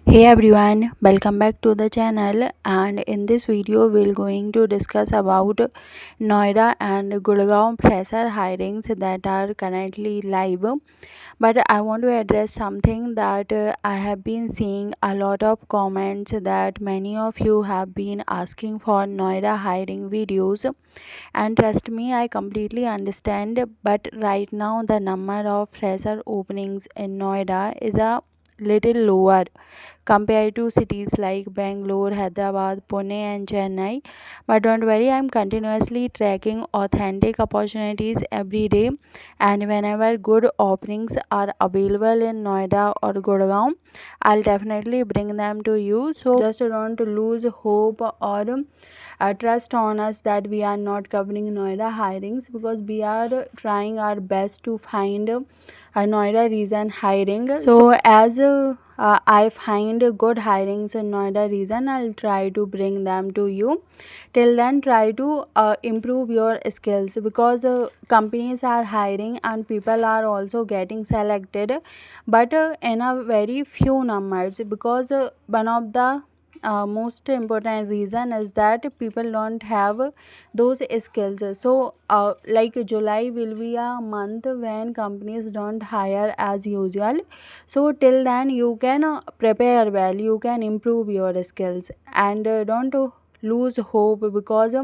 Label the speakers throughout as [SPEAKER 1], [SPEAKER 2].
[SPEAKER 1] Hey everyone, welcome back to the channel, and in this video we're going to discuss about Noida and Gurgaon fresher hirings that are currently live. But I want to address something that I have been seeing a lot of comments that many of you have been asking for Noida hiring videos, and trust me, I completely understand. But right now the number of fresher openings in Noida is a little lower compared to cities like Bangalore, Hyderabad, Pune, and Chennai. But don't worry, I'm continuously tracking authentic opportunities every day, and whenever good openings are available in Noida or Gurgaon, I'll definitely bring them to you. So just don't lose hope or trust on us that we are not covering Noida hirings, because we are trying our best to find Noida region hiring. So as I find good hirings in Noida region, I'll try to bring them to you. Till then, try to improve your skills, because companies are hiring and people are also getting selected, but in a very few numbers, because one of the most important reason is that people don't have those skills. So like July will be a month when companies don't hire as usual. So till then you can prepare well, you can improve your skills, and don't lose hope, because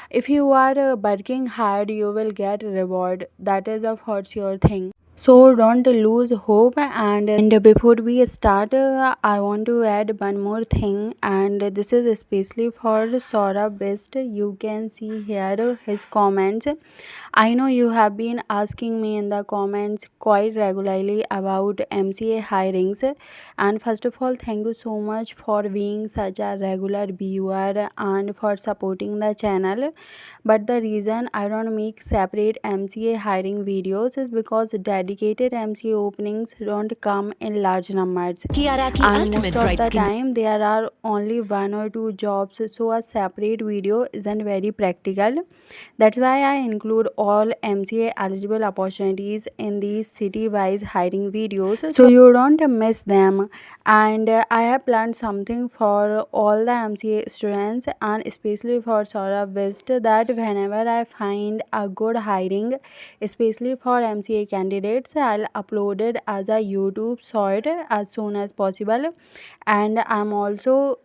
[SPEAKER 1] if you are working hard you will get reward. That is a for sure thing. So don't lose hope. And before we start, I want to add one more thing, and this is especially for Saurabh Best. You can see here his comments. I know you have been asking me in the comments quite regularly about MCA hirings, and first of all, thank you so much for being such a regular viewer and for supporting the channel. But the reason I don't make separate MCA hiring videos is because dedicated MCA openings don't come in large numbers, and most of the time there are only one or two jobs, so a separate video isn't very practical. That's why I include all MCA eligible opportunities in these city-wise hiring videos, so you don't miss them. And I have planned something for all the MCA students, and especially for Saurabh West, that whenever I find a good hiring, especially for MCA candidates, I'll upload it as a YouTube short as soon as possible. And I'm also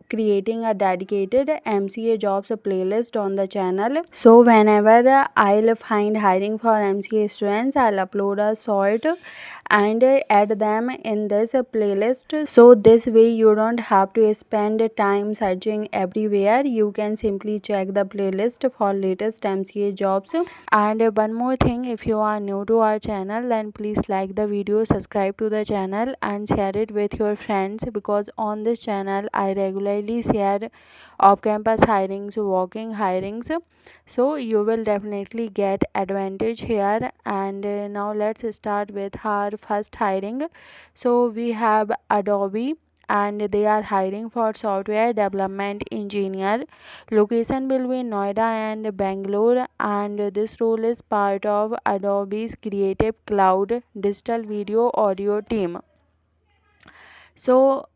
[SPEAKER 1] creating a dedicated MCA jobs playlist on the channel. So whenever I'll find hiring for MCA students, I'll upload a short and add them in this playlist. So this way you don't have to spend time searching everywhere. You can simply check the playlist for latest MCA jobs. And one more thing, if you are new to our channel, then please like the video, subscribe to the channel, and share it with your friends, because on this channel I regularly share off campus hirings, walking hirings, so you will definitely get advantage here. And now let's start with our first hiring. So we have Adobe, and they are hiring for software development engineer. Location will be Noida and Bangalore, and this role is part of Adobe's Creative Cloud digital video audio team. So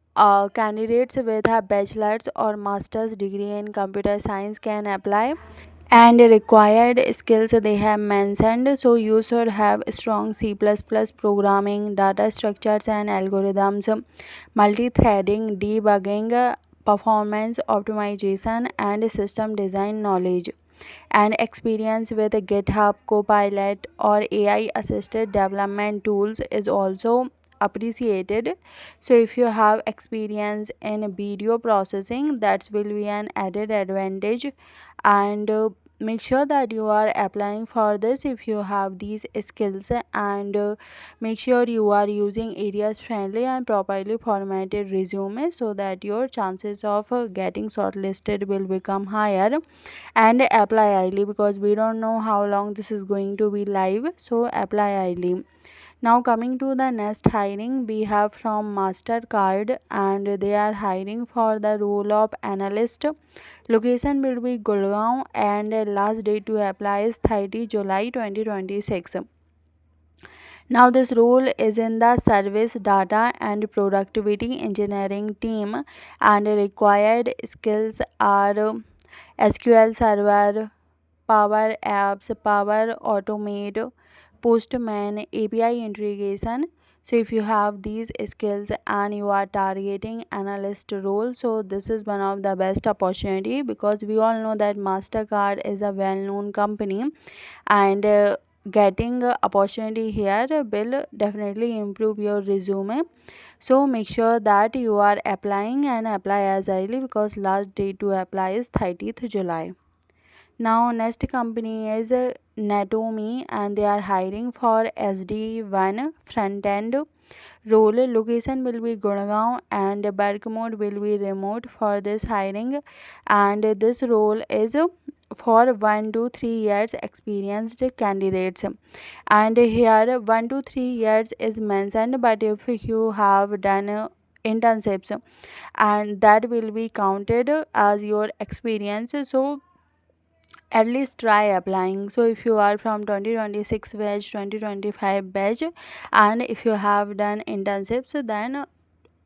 [SPEAKER 1] candidates with a bachelor's or master's degree in computer science can apply, and required skills they have mentioned. So you should have strong C++ programming, data structures and algorithms, multi-threading, debugging, performance optimization, and system design knowledge, and experience with GitHub Copilot or AI assisted development tools is also appreciated. So if you have experience in video processing, that will be an added advantage. And make sure that you are applying for this if you have these skills, and make sure you are using areas friendly and properly formatted resume, so that your chances of getting shortlisted will become higher. And apply early, because we don't know how long this is going to be live, so apply early. Now coming to the next hiring, we have from Mastercard, and they are hiring for the role of analyst. Location will be Gurgaon, and last date to apply is 30 July 2026. Now, this role is in the service data and productivity engineering team, and required skills are SQL Server, Power Apps, Power Automate, Postman, API integration. So if you have these skills and you are targeting analyst role, so this is one of the best opportunity, because we all know that Mastercard is a well-known company, and getting a opportunity here will definitely improve your resume. So make sure that you are applying and apply as early, because last date to apply is 30th July. Now, next company is Netomi, and they are hiring for SD1 front end role. Location will be Gurgaon and work mode will be remote for this hiring, and this role is for 1 to 3 years experienced candidates. And here 1 to 3 years is mentioned, but if you have done internships, and that will be counted as your experience. So at least try applying. So if you are from 2026 batch, 2025 batch, and if you have done internships, then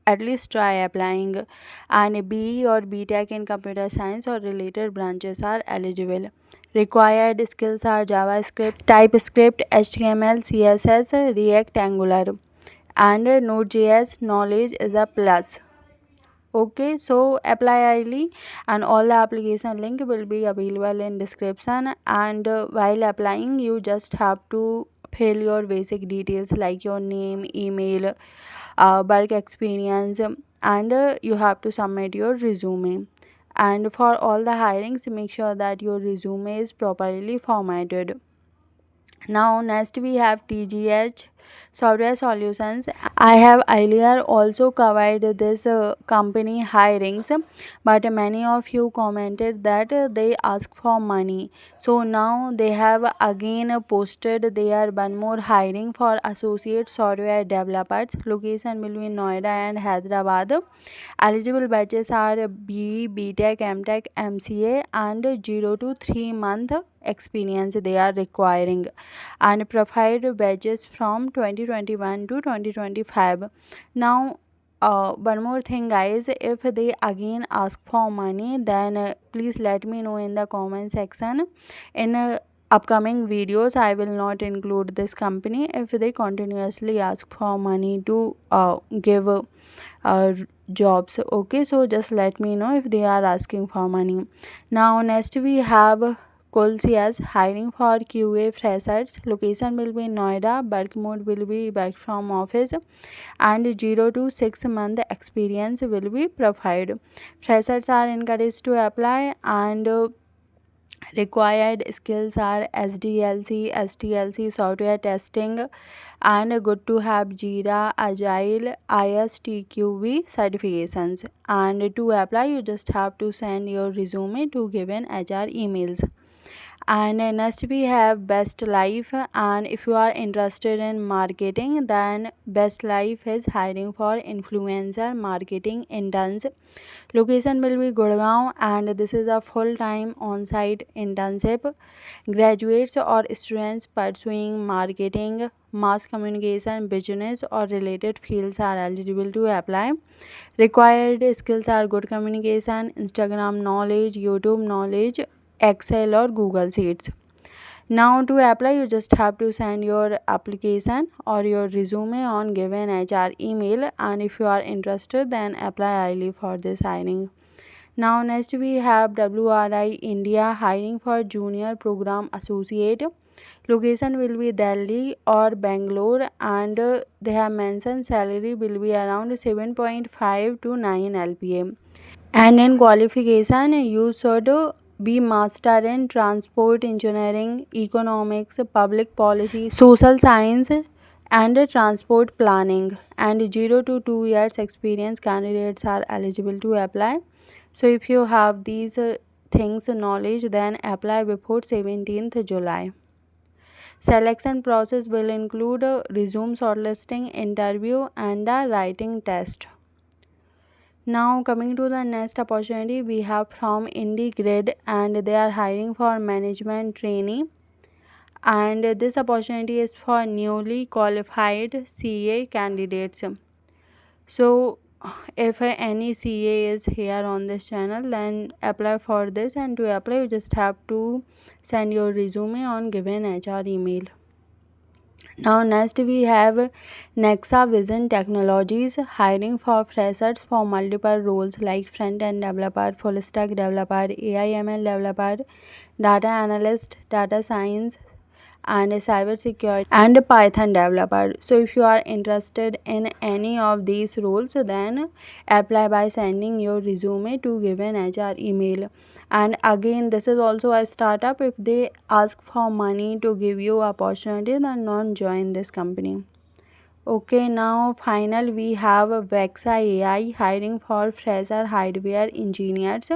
[SPEAKER 1] at least try applying. And BE or BTech in computer science or related branches are eligible. Required skills are JavaScript, TypeScript, HTML, CSS, React, Angular, and Node.js knowledge is a plus. Okay, so apply early, and all the application link will be available in description. And while applying, you just have to fill your basic details like your name, email, work experience, and you have to submit your resume. And for all the hirings, make sure that your resume is properly formatted. Now, next we have TGH Software Solutions. I have earlier also covered this company hirings, but many of you commented that they ask for money. So now they have again posted their one more hiring for associate software developers. Location will be Noida and Hyderabad. Eligible batches are B, BTech, MTech, MCA, and 0 to 3 month experience they are requiring, and provide badges from 2021 to 2025. Now, one more thing, guys, if they again ask for money, then please let me know in the comment section. In upcoming videos, I will not include this company if they continuously ask for money to give jobs. Okay, so just let me know if they are asking for money. Now, next we have Kulsys hiring for QA freshers. Location will be Noida. Work mode will be work from office, and 0 to 6 month experience will be provided. Freshers are encouraged to apply, and required skills are SDLC, STLC, software testing, and good to have Jira, Agile, ISTQB certifications. And to apply, you just have to send your resume to given HR emails. And next we have BeastLife, and if you are interested in marketing, then BeastLife is hiring for influencer marketing interns. Location will be Gurgaon, and this is a full-time on-site internship. Graduates or students pursuing marketing, mass communication, business, or related fields are eligible to apply. Required skills are good communication, Instagram knowledge, YouTube knowledge, Excel or Google Sheets. Now, to apply, you just have to send your application or your resume on given HR email, and if you are interested, then apply early for this hiring. Now, next we have WRI India hiring for junior program associate. Location will be Delhi or Bangalore, and they have mentioned salary will be around 7.5 to 9 LPA. And in qualification, you should be master in transport engineering, economics, public policy, social science, and transport planning. And 0 to 2 years experience candidates are eligible to apply. So if you have these things knowledge, then apply before 17th July. Selection process will include a resume shortlisting, interview, and a writing test. Now, coming to the next opportunity, we have from IndiGrid, and they are hiring for management trainee, and this opportunity is for newly qualified CA candidates. So if any CA is here on this channel, then apply for this, and to apply you just have to send your resume on given HR email. Now next we have NexaVision Technologies hiring for freshers for multiple roles like front-end developer, full stack developer, AI ML developer, data analyst, data science, and a cybersecurity and a Python developer. So if you are interested in any of these roles, then apply by sending your resume to given HR email. And again, this is also a startup. If they ask for money to give you opportunity, then don't join this company. Okay, now final we have Wexa AI hiring for fresher hardware engineers.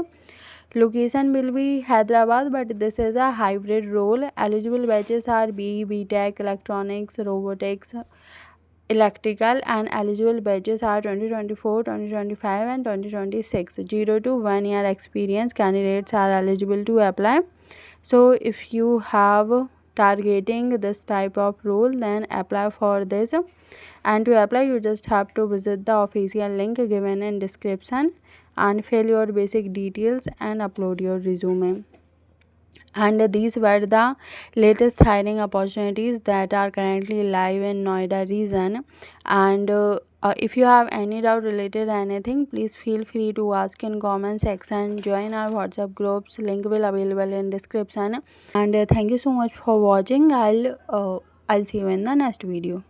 [SPEAKER 1] Location will be Hyderabad, but this is a hybrid role. Eligible batches are BE, Tech, Electronics, Robotics, Electrical, and eligible batches are 2024, 2025, and 2026. 0 to 1 year experience candidates are eligible to apply. So if you have targeting this type of role, then apply for this, and to apply you just have to visit the official link given in description and fill your basic details and upload your resume. And these were the latest hiring opportunities that are currently live in Noida region. And if you have any doubt related to anything, please feel free to ask in comment section. Join our WhatsApp groups, link will available in description. And thank you so much for watching. I'll see you in the next video.